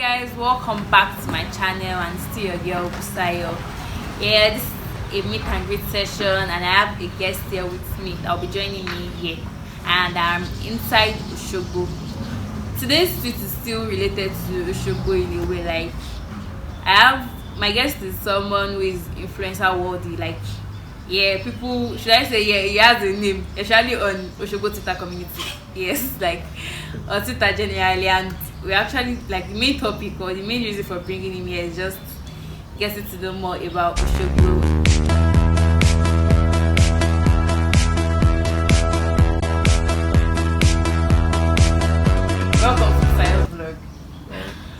Guys, welcome back to my channel and still your girl Busayo. Yeah, this is a meet and greet session and I have a guest here with me that will be joining me here, and I'm inside OSOGBO. Today's tweet is still related to OSOGBO in a way. Like, I have my guest is someone who is influencer worthy. Like, yeah, people, should I say, yeah, he has a name, especially on OSOGBO Twitter community. Yes, like on Twitter generally. And we actually, like, the main topic or the main reason for bringing him here is just getting to know more about OSOGBO. Welcome to Style Vlog.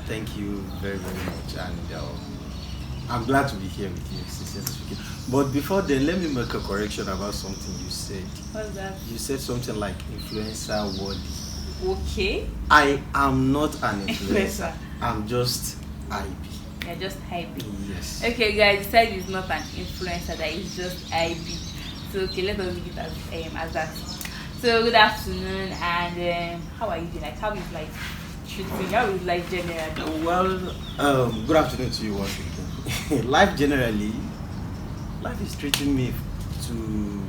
Thank you very, very much, and I'm glad to be here with you, sincerely speaking. But before then, let me make a correction about something you said. What's that? You said something like influencer worthy. Okay. I am not an influencer. Influencer. I'm just IB. You're just Highbee. Yes. Okay, guys, said he's not an influencer, that he's just IB. So, okay, let us leave it as that. So, good afternoon, and how are you doing? Like, how is life treating? How is life generally? Well, good afternoon to you once again. Life generally, life is treating me to,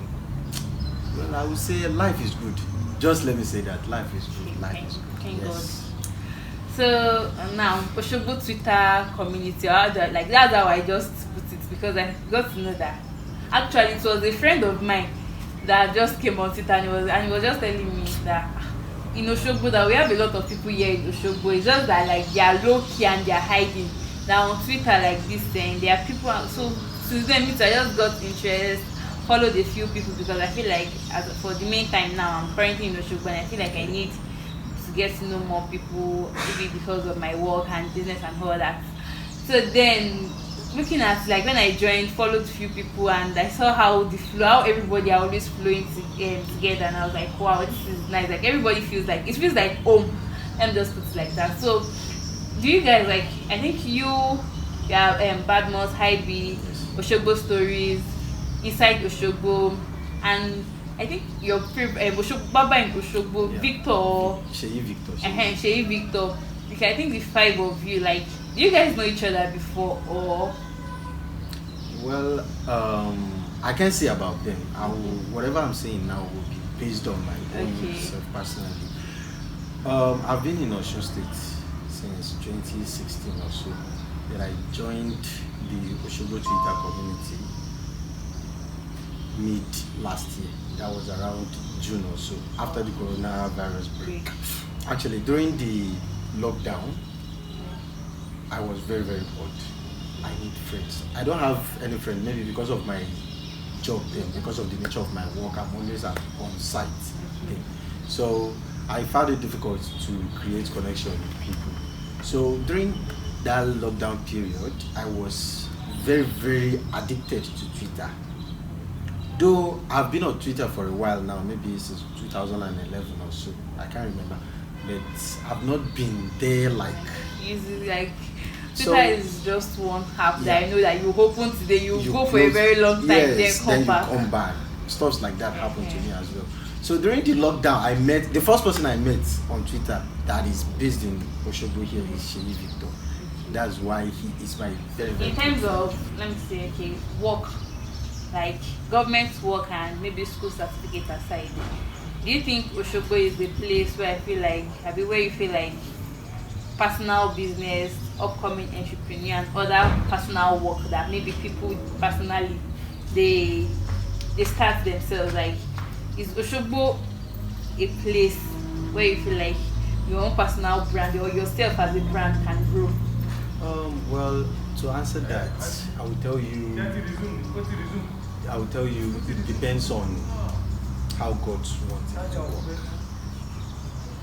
well, I would say life is good. Just let me say that life is good. Life is good. Thank Yes. God. So now OSOGBO Twitter community, like that's how I just put it, because I got to know that actually it was a friend of mine that just came on Twitter, and he was just telling me that in OSOGBO that we have a lot of people here in OSOGBO. It's just that, like, they are low key and they are hiding. Now on Twitter like this thing, there are people, so to them I just got interest, followed a few people, because I feel like for the main time now I'm currently in OSOGBO and I feel like I need to get to know more people, maybe because of my work and business and all that. So then, looking at, like, when I joined, followed a few people, and I saw how how everybody are always flowing together, and I was like, wow, this is nice. Like, everybody feels like home. Let me just put it like that. So, do you guys, like, I think you have Badmus, Highbee, OSOGBO Stories, Inside OSOGBO, and I think your Baba in OSOGBO, Yeah. Victor. Sheyi Victor. Okay, I think the five of you, like, do you guys know each other before, or? Well, I can't say about them. Whatever I'm saying now will be based on my own self personally. I've been in Osun State since 2016 or so. Then I joined the OSOGBO Twitter community mid last year. That was around June or so, after the coronavirus break. Actually, during the lockdown, I was very, very bored. I need friends. I don't have any friend, maybe because of my job then, because of the nature of my work. I'm always on site thing. So I found it difficult to create connection with people. So during that lockdown period, I was very, very addicted to Twitter. Though I've been on Twitter for a while now, maybe since 2011 or so, I can't remember, but I've not been there like. Easy, like, Twitter So, is just one app that yeah. I know that you open today, you go for a close- very long time, yes, then come back. You come back. Stuff like that happened to me as well. So during the lockdown, I met the first person I met on Twitter that is based in OSOGBO here is Sheyi Victor. That's why he is my very, very In good terms friend. of, let me say, okay, work, like government work and maybe school certificate aside, do you think OSOGBO is the place where where you feel like personal business, upcoming entrepreneur, and other personal work that maybe people personally they start themselves? Like, is OSOGBO a place where you feel like your own personal brand or yourself as a brand can grow? Well, to answer that, I will tell you. It depends on how God wants it to work.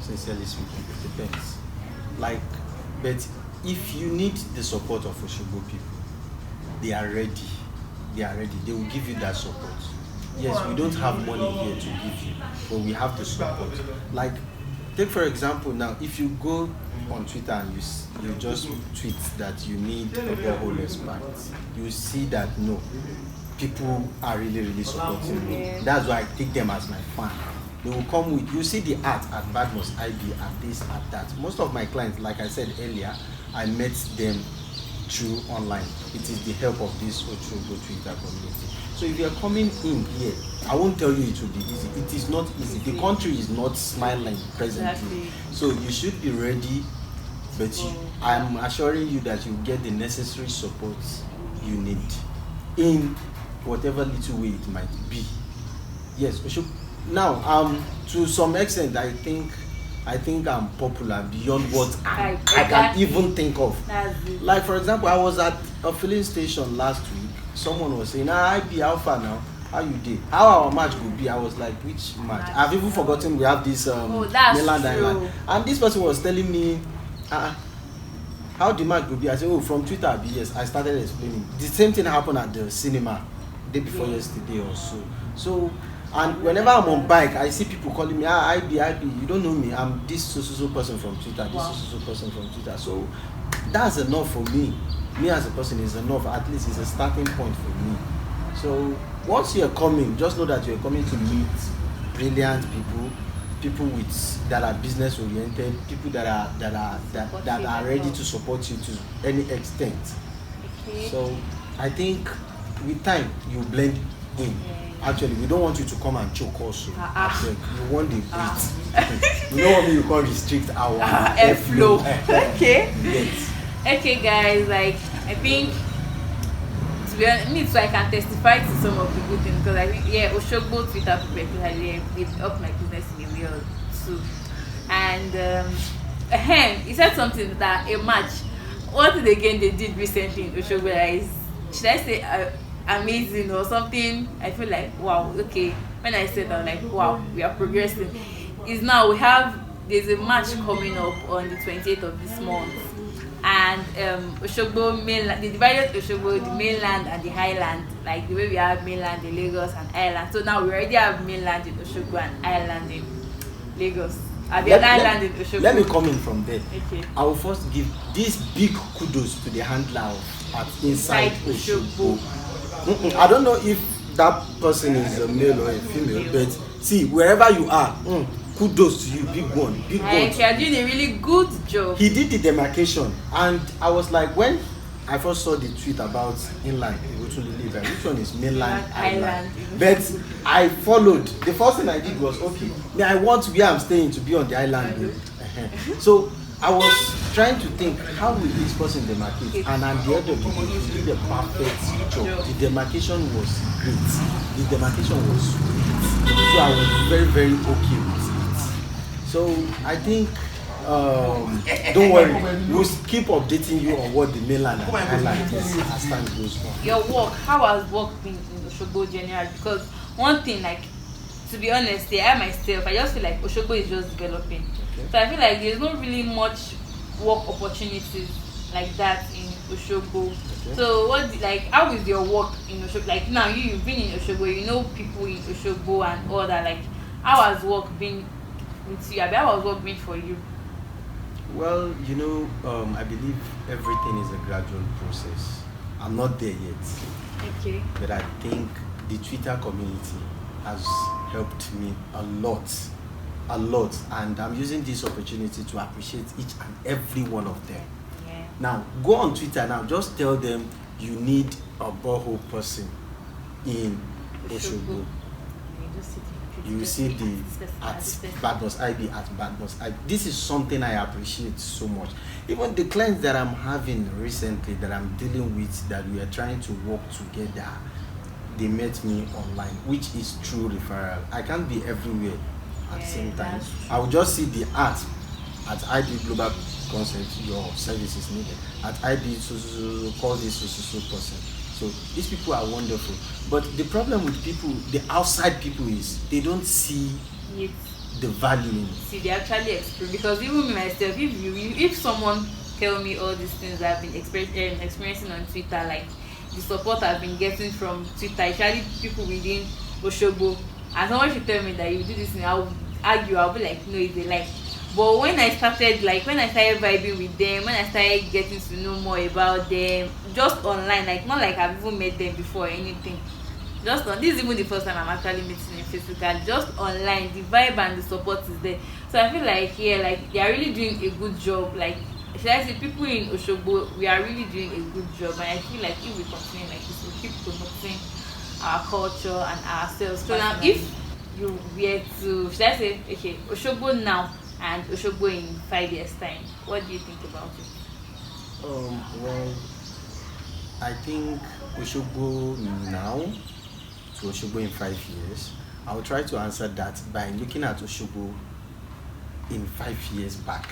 Sincerely speaking, it depends. Like, but if you need the support of OSOGBO people, they are ready. They are ready. They will give you that support. Yes, we don't have money here to give you, but we have the support. Like, take for example now, if you go on Twitter and you just tweet that you need a borehole expert, you see that no, people are really, really supporting me. That's why I take them as my fan. They will come with, you see the art at Badmus, IB, at this, at that. Most of my clients, like I said earlier, I met them through online. It is the help of this OSOGBO Twitter community. So if you are coming in here, I won't tell you it will be easy. It is not easy. The country is not smiling presently. Exactly. So you should be ready, but I'm assuring you that you get the necessary support you need in whatever little way it might be. Yes, we should. Now, to some extent, I think I'm popular beyond what I can even think of. Like, for example, I was at a filling station last week. Someone was saying, Highbee, how far now? How you did? How our match would be? I was like, which match? I've even forgotten we have this mainland island. And this person was telling me, how the match would be. I said, oh, from Twitter, yes. I started explaining. The same thing happened at the cinema day before yesterday or so. So, and whenever I'm on bike, I see people calling me, Highbee, you don't know me. I'm this so person from Twitter, this so person from Twitter. So that's enough for me. Me as a person is enough. At least it's a starting point for me. So once you're coming, just know that you're coming to meet brilliant people that are business oriented, people that are ready to support you to any extent. Okay. So I think with time you blend in. Actually, we don't want you to come and choke also. You want the breathe. You know what I mean? You can't restrict our airflow. Okay. Yes. Okay, guys. Like, I think, to be honest, so I can testify to some of the good things, because I think, OSOGBO Twitter people they've helped my business in a way or two. And he said something that a match. What again they did recently in OSOGBO is, should I say, amazing or something. I feel like, wow, okay. When I said that, like, wow, we are progressing. Is now there's a match coming up on the 28th of this month, and OSOGBO mainland, they divided OSOGBO, the mainland and the highland, like the way we have mainland in Lagos and island. So now we already have mainland in OSOGBO and island in Lagos. Island in OSOGBO. Let me come in from there. Okay. I will first give this big kudos to the handler at Inside OSOGBO. I don't know if that person is a male or a female, but see, wherever you are, kudos to you, big one. You are doing a really good job. He did the demarcation, and I was like, when I first saw the tweet about inland, which one is mainland, island. But I followed. The first thing I did was, okay, I want where I'm staying to be on the island. So I was trying to think, how will this person demarcate? And at the end of the day, he did a perfect job. The demarcation was great. The demarcation was sweet. So I was very, very okay with it. So I think, don't worry, we'll keep updating you on what the mainland and island is as time goes on. Your work, how has work been in OSOGBO generally? Because one thing, like, to be honest, I myself, I just feel like OSOGBO is just developing. Okay. So I feel like there's not really much work opportunities like that in OSOGBO. Okay. So how is your work in OSOGBO? Like, now you've been in OSOGBO, you know people in OSOGBO and all that. Like, how has work been with you? How has work been for you? Well, I believe everything is a gradual process. I'm not there yet. Okay. But I think the Twitter community has helped me a lot, and I'm using this opportunity to appreciate each and every one of them. Yeah. Now, go on Twitter now, just tell them you need a borehole person in OSOGBO. You will see the at Highbee at Highbee. This is something I appreciate so much. Even the clients that I'm having recently, that I'm dealing with, that we are trying to work together, they met me online, which is true referral. I can't be everywhere at the same time. I will just see the ad at Highbee Global Concept, your service is needed. At Highbee, so call this so person. So these people are wonderful. But the problem with people, the outside people, is they don't see the value in it. See, they actually experience, because even me myself, if someone tell me all these things that I've been experiencing on Twitter, like the support I've been getting from Twitter, especially people within OSOGBO, and someone should tell me that you do this thing, I'll argue, I'll be like, no, it's a lie. But when I started vibing with them, when I started getting to know more about them, just online, like not like I've even met them before or anything, this is even the first time I'm actually meeting them physically, just online, the vibe and the support is there. So I feel like, they are really doing a good job, like should I say people in Oshogbo, we are really doing a good job, and I feel like if we continue like this, we keep promoting our culture and ourselves. So now, if you were to, should I say, okay, Oshogbo now and Oshogbo in 5 years' time, what do you think about it? Well, I think Oshogbo now to Oshogbo in 5 years. I'll try to answer that by looking at Oshogbo in 5 years back.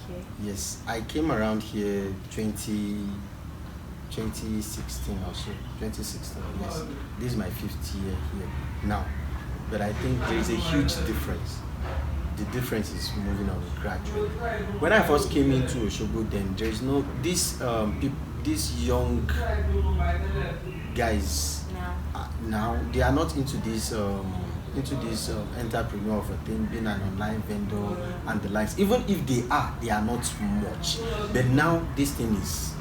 Okay. Yes, I came around here 2016 or so. 2016, yes. This is my 5th year here now. But I think there is a huge difference. The difference is moving on gradually. When I first came into Oshogbo, then there is no these these young guys now they are not into this entrepreneur of a thing, being an online vendor and the likes. Even if they are not much. But now this thing is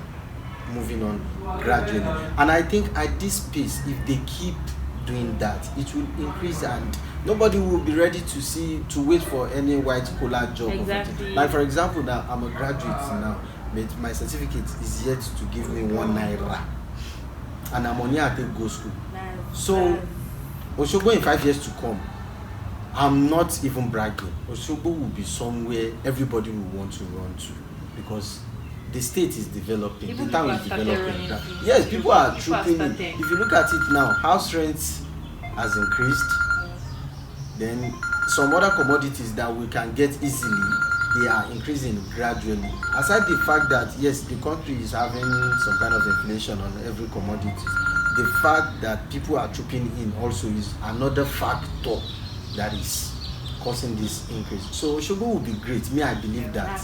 moving on gradually, and I think at this pace, if they keep doing that, it will increase, and nobody will be ready to wait for any white collar job. Exactly. Like for example, now I'm a graduate now, but my certificate is yet to give me 1 naira, and I'm only at a go school. So Oshogbo in 5 years to come, I'm not even bragging. Oshogbo will be somewhere everybody will want to run to, because the state is developing, Even the town is people are developing. started Yes, people are People are trooping in. started. If you look at it now, house rent has increased. Then some other commodities that we can get easily, they are increasing gradually. Aside the fact that yes, the country is having some kind of inflation on every commodity, the fact that people are trooping in also is another factor that is causing this increase. So Oshogbo will be great. Me, I believe that.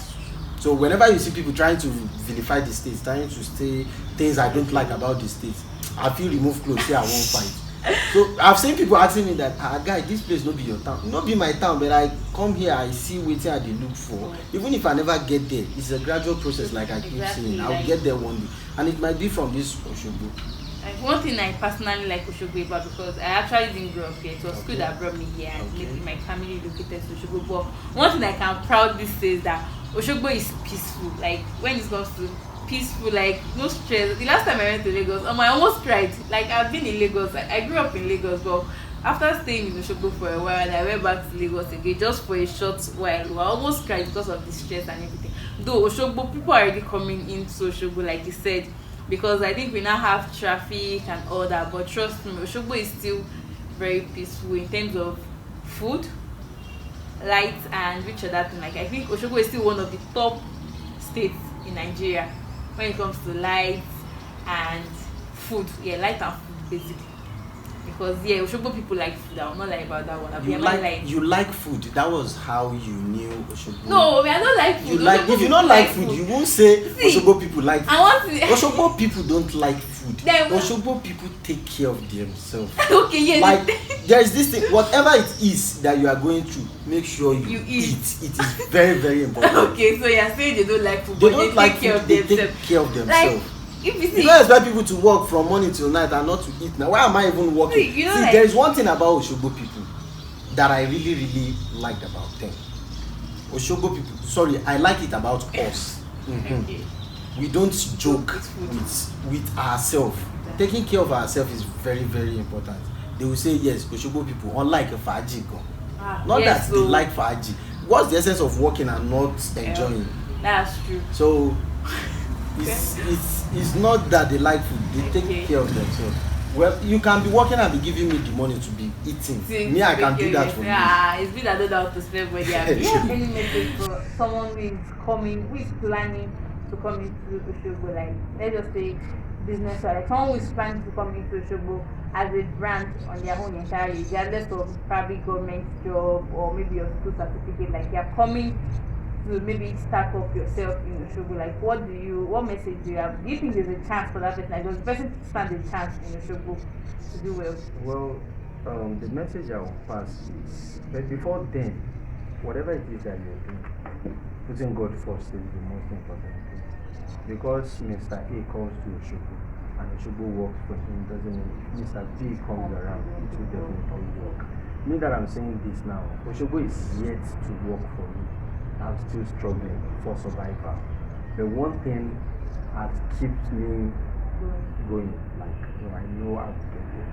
So whenever you see people trying to vilify the states, trying to say things I don't like about the states, I feel remove clothes here, I won't fight. So I've seen people asking me that, guy, this place no be your town. Not be my town, but I come here, I see what I dey look for. Even if I never get there, it's a gradual process, like I keep saying. I'll get there one day, and it might be from this Oshogbo. Like one thing I personally like Oshogbo about, because I actually didn't grow up here. It was school that brought me here, and maybe my family located to Oshogbo. But one thing I can proudly say is that Oshogbo is peaceful. Like when it comes to peaceful, like no stress. The last time I went to Lagos, I almost cried. Like I've been in Lagos. I grew up in Lagos, but after staying in Oshogbo for a while, I went back to Lagos again just for a short while. I almost cried because of the stress and everything. Though Oshogbo, people are already coming into Oshogbo, like you said, because I think we now have traffic and all that. But trust me, Oshogbo is still very peaceful in terms of food, light, and which other thing. Like I think Oshogbo is still one of the top states in Nigeria when it comes to light and food. Yeah, light and food basically. Because Oshogbo people like food. I will not lie about that one. You like food. That was how you knew Oshogbo. No, I don't like food. If you don't like food, you won't say Oshogbo people like food. Oshogbo people don't like food. Oshogbo people take care of themselves. Okay, yeah. Like there is this thing, whatever it is that you are going through, make sure you eat. It is very, very important. Okay, so you're saying they don't like food, but they take care of themselves. They take care of themselves. Like, if you see, don't expect people to work from morning till night and not to eat. Now, why am I even working? There is one thing about Oshogbo people that I really, really liked about them. Oshogbo people, sorry, I like it about us. We don't joke with ourselves. Taking care of ourselves is very, very important. They will say yes, Oshogbo people, unlike a Faji go. Not that they like Faji. What's the essence of working and not enjoying? That's true. So it's not that they like food, they take care of themselves. Well, you can be working and be giving me the money to be eating. Me, I can do that for you. It's been I don't know how to spend money. Do you have any message for someone who is planning to come into Oshogbo? Like, let's just say business, or like someone who is planning to come into Oshogbo as a brand on their own entirely, regardless of probably government job or maybe your school certificate. Like, you're coming to maybe start up yourself in Oshogbo. Like, what message do you have? Do you think there's a chance for that person? Like, does the person stand a chance in Oshogbo to do well? Well, the message I will pass is, but before then, whatever it is that you're doing, putting God first is the most important thing. Because Mr. A calls to Oshogbo and Oshogbo works for him, doesn't mean if Mr. B comes around, it will definitely work. Me that I'm saying this now, Oshogbo is yet to work for me. I'm still struggling for survival. But one thing that keeps me going, like I know I'll get there.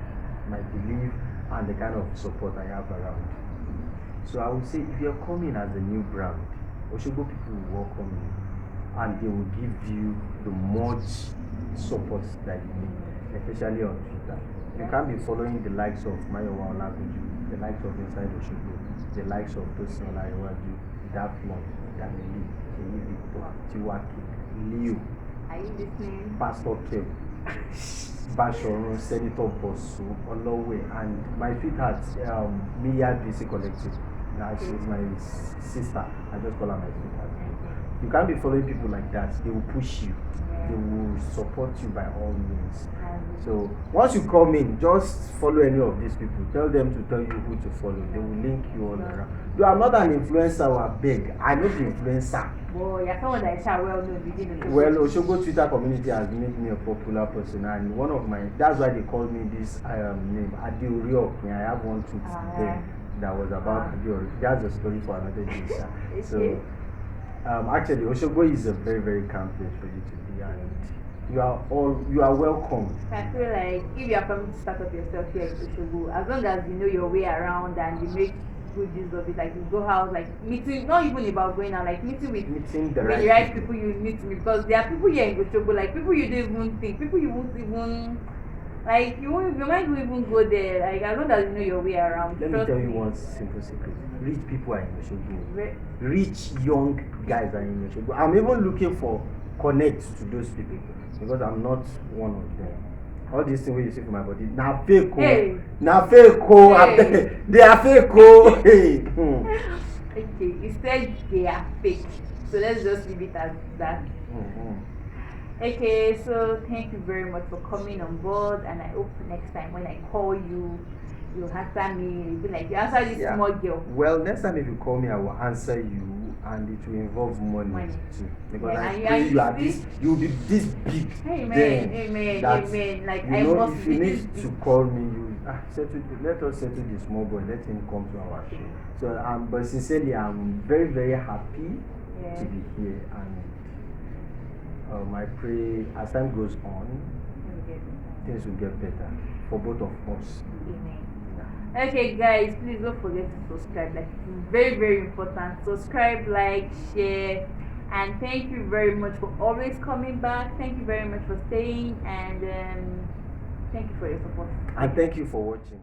My belief and the kind of support I have around. So I would say if you're coming as a new brand, Osogbo people will welcome you and they will give you the much support that you need, especially on Twitter. You can't be following the likes of Mayowa Olagunju, the likes of Inside Osogbo, the likes of Tosin Olariwaju, Daflon, Damili, Sheyi Victor, Tiwaki, Leo, Are you listening? Pastor Kev, Bashorun, Senator Bosu, Olowe, and my sweetheart, Mia BC Collective. Now she's my sister. I just call her my sweetheart. You can't be following people like that. They will push you. They will support you by all means. So once you come in, just follow any of these people. Tell them to tell you who to follow. They will link you all around. You are not an influencer or big. I'm not the influencer. Well, you're someone that is well known within the Well, Osogbo Twitter community has made me a popular person, and one of my, that's why they call me this name, Adeorio. I have one tweet there that was about Adeorio. That's a story for another day. So actually, Osogbo is a very, very calm place for you to be, and you are welcome. I feel like if you are coming to start up yourself here at Osogbo, as long as you know your way around and you make good use of it, like you go out, like meeting, not even about going out, like meeting the right people you need to meet, because there are people here in Osogbo, like people you don't even think, people you won't even, like your mind won't even go there, like as long as you know your way around. Let me tell you one simple secret. Rich people are in Osogbo. Rich young guys are in Osogbo. I'm even looking for connect to those people because I'm not one of them. All these things you see for my body, na fake Hey. They are fake Hey. Okay, you said they are fake, so let's just leave it as that. Okay, so thank you very much for coming on board, and I hope next time when I call you, you'll answer me. You'll be like, you answer this small girl. Well, next time if you call me, I will answer you, and it will involve money too. Because I pray you'll be this big. Amen. Like you know, if you need to call me, let us settle the small boy. Let him come to our show. So, but sincerely, I'm very, very happy to be here, and I pray as time goes on, things will get better for both of us. Amen. Okay guys, please don't forget to subscribe, like it's very, very important. Subscribe, like, share, and thank you very much for always coming back. Thank you very much for staying, and thank you for your support. And thank you for watching.